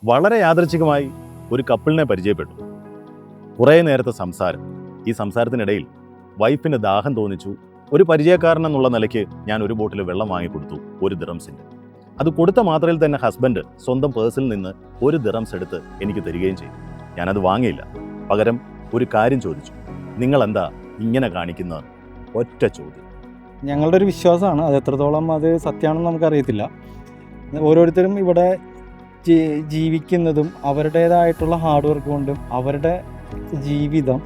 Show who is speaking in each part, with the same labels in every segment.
Speaker 1: വളരെ യാദൃച്ഛികമായി ഒരു കപ്പിളിനെ പരിചയപ്പെട്ടു. കുറേ നേരത്തെ സംസാരം. ഈ സംസാരത്തിനിടയിൽ വൈഫിന് ദാഹം തോന്നിച്ചു. ഒരു പരിചയക്കാരൻ എന്നുള്ള നിലയ്ക്ക് ഞാൻ ഒരു ബോട്ടിൽ വെള്ളം വാങ്ങിക്കൊടുത്തു, 1 ദിറംസിന്. അത് കൊടുത്ത മാത്രയിൽ തന്നെ ഹസ്ബൻഡ് സ്വന്തം പേഴ്സിൽ നിന്ന് 1 ദിറംസ് എടുത്ത് എനിക്ക് തരികയും ചെയ്തു. ഞാനത് വാങ്ങിയില്ല. പകരം ഒരു കാര്യം ചോദിച്ചു, നിങ്ങളെന്താ ഇങ്ങനെ കാണിക്കുന്നത്? ഒറ്റ ചോദ്യം.
Speaker 2: ഞങ്ങളുടെ ഒരു വിശ്വാസമാണ്, അത് എത്രത്തോളം അത് സത്യമാണെന്ന് നമുക്കറിയത്തില്ല. ഓരോരുത്തരും ഇവിടെ ജീവിക്കുന്നതും അവരുടേതായിട്ടുള്ള ഹാർഡ് വർക്ക് കൊണ്ടും അവരുടെ ജീവിതം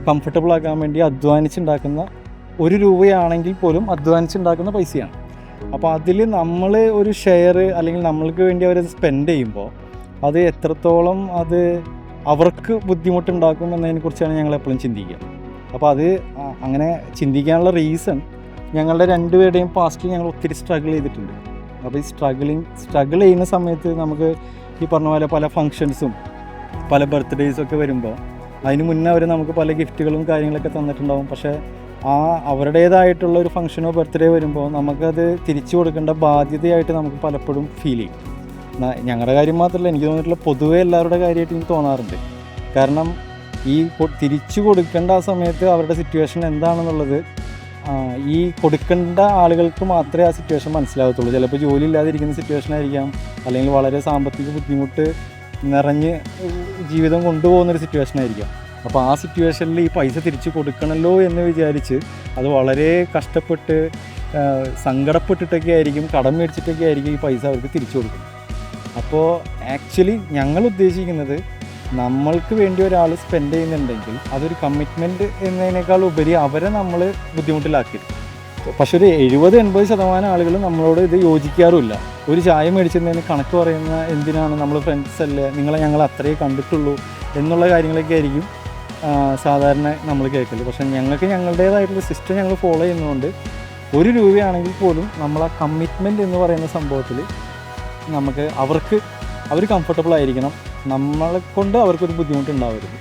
Speaker 2: കംഫർട്ടബിൾ ആക്കാൻ വേണ്ടി അധ്വാനിച്ചുണ്ടാക്കുന്ന 1 രൂപയാണെങ്കിൽ പോലും അധ്വാനിച്ചുണ്ടാക്കുന്ന പൈസയാണ്. അപ്പോൾ അതിൽ നമ്മൾ ഒരു ഷെയർ അല്ലെങ്കിൽ നമ്മൾക്ക് വേണ്ടി അവരത് സ്പെൻഡ് ചെയ്യുമ്പോൾ അത് എത്രത്തോളം അത് അവർക്ക് ബുദ്ധിമുട്ടുണ്ടാക്കും എന്നതിനെക്കുറിച്ചാണ് ഞങ്ങൾ എപ്പോഴും ചിന്തിക്കുക. അപ്പോൾ അത് അങ്ങനെ ചിന്തിക്കാനുള്ള റീസൺ ഞങ്ങളുടെ 2 പേരുടെയും പാസ്റ്റിൽ ഞങ്ങൾ ഒത്തിരി സ്ട്രഗിൾ ചെയ്തിട്ടുണ്ട്. അപ്പോൾ ഈ സ്ട്രഗിൾ ചെയ്യുന്ന സമയത്ത് നമുക്ക് ഈ പറഞ്ഞ പോലെ പല ഫങ്ഷൻസും പല ബർത്ത്ഡേയ്സൊക്കെ വരുമ്പോൾ അതിന് മുന്നേ അവർ നമുക്ക് പല ഗിഫ്റ്റുകളും കാര്യങ്ങളൊക്കെ തന്നിട്ടുണ്ടാവും. പക്ഷേ അവരുടേതായിട്ടുള്ള ഒരു ഫംഗ്ഷനോ ബർത്ത്ഡേ വരുമ്പോൾ നമുക്കത് തിരിച്ചു കൊടുക്കേണ്ട ബാധ്യതയായിട്ട് നമുക്ക് പലപ്പോഴും ഫീൽ ചെയ്യും. ഞങ്ങളുടെ കാര്യം മാത്രമല്ല, എനിക്ക് തോന്നിയിട്ടുള്ള പൊതുവേ എല്ലാവരുടെ കാര്യമായിട്ട് എനിക്ക് തോന്നാറുണ്ട്. കാരണം ഈ തിരിച്ചു കൊടുക്കേണ്ട ആ സമയത്ത് അവരുടെ സിറ്റുവേഷൻ എന്താണെന്നുള്ളത് ഈ കൊടുക്കേണ്ട ആളുകൾക്ക് മാത്രമേ ആ സിറ്റുവേഷൻ മനസ്സിലാകത്തുള്ളൂ. ചിലപ്പോൾ ജോലി ഇല്ലാതിരിക്കുന്ന സിറ്റുവേഷൻ ആയിരിക്കാം, അല്ലെങ്കിൽ വളരെ സാമ്പത്തിക ബുദ്ധിമുട്ട് നിറഞ്ഞ് ജീവിതം കൊണ്ടുപോകുന്നൊരു സിറ്റുവേഷൻ ആയിരിക്കാം. അപ്പോൾ ആ സിറ്റുവേഷനിൽ ഈ പൈസ തിരിച്ചു കൊടുക്കണമല്ലോ എന്ന് വിചാരിച്ച് അത് വളരെ കഷ്ടപ്പെട്ട് സങ്കടപ്പെട്ടിട്ടൊക്കെ ആയിരിക്കും, കടം മേടിച്ചിട്ടൊക്കെ ആയിരിക്കും ഈ പൈസ അവർക്ക് തിരിച്ചു കൊടുക്കും. അപ്പോൾ ആക്ച്വലി ഞങ്ങൾ ഉദ്ദേശിക്കുന്നത് നമ്മൾക്ക് വേണ്ടി ഒരാൾ സ്പെൻഡ് ചെയ്യുന്നുണ്ടെങ്കിൽ അതൊരു കമ്മിറ്റ്മെൻറ്റ് എന്നതിനേക്കാൾ ഉപരി അവരെ നമ്മൾ ബുദ്ധിമുട്ടിലാക്കരുത്. പക്ഷെ ഒരു 70-80% ആളുകൾ നമ്മളോട് ഇത് യോജിക്കാറുമില്ല. ഒരു ചായ മേടിച്ചിരുന്നതിന് കണക്ക് പറയുന്ന എന്തിനാണ്, നമ്മൾ ഫ്രണ്ട്സ് അല്ലേ, നിങ്ങളെ ഞങ്ങൾ അത്രയേ കണ്ടിട്ടുള്ളൂ എന്നുള്ള കാര്യങ്ങളൊക്കെ ആയിരിക്കും സാധാരണ നമ്മൾ കേൾക്കല്. പക്ഷെ ഞങ്ങൾക്ക് ഞങ്ങളുടേതായിട്ടുള്ള സിസ്റ്റം ഞങ്ങൾ ഫോളോ ചെയ്യുന്നതുകൊണ്ട് 1 രൂപയാണെങ്കിൽ പോലും നമ്മൾ ആ കമ്മിറ്റ്മെൻറ്റ് എന്ന് പറയുന്ന സംഭവത്തിൽ നമുക്ക് അവർ കംഫർട്ടബിൾ ആയിരിക്കണം, നമ്മളെ കൊണ്ട് അവർക്കൊരു ബുദ്ധിമുട്ടുണ്ടാവരുത്.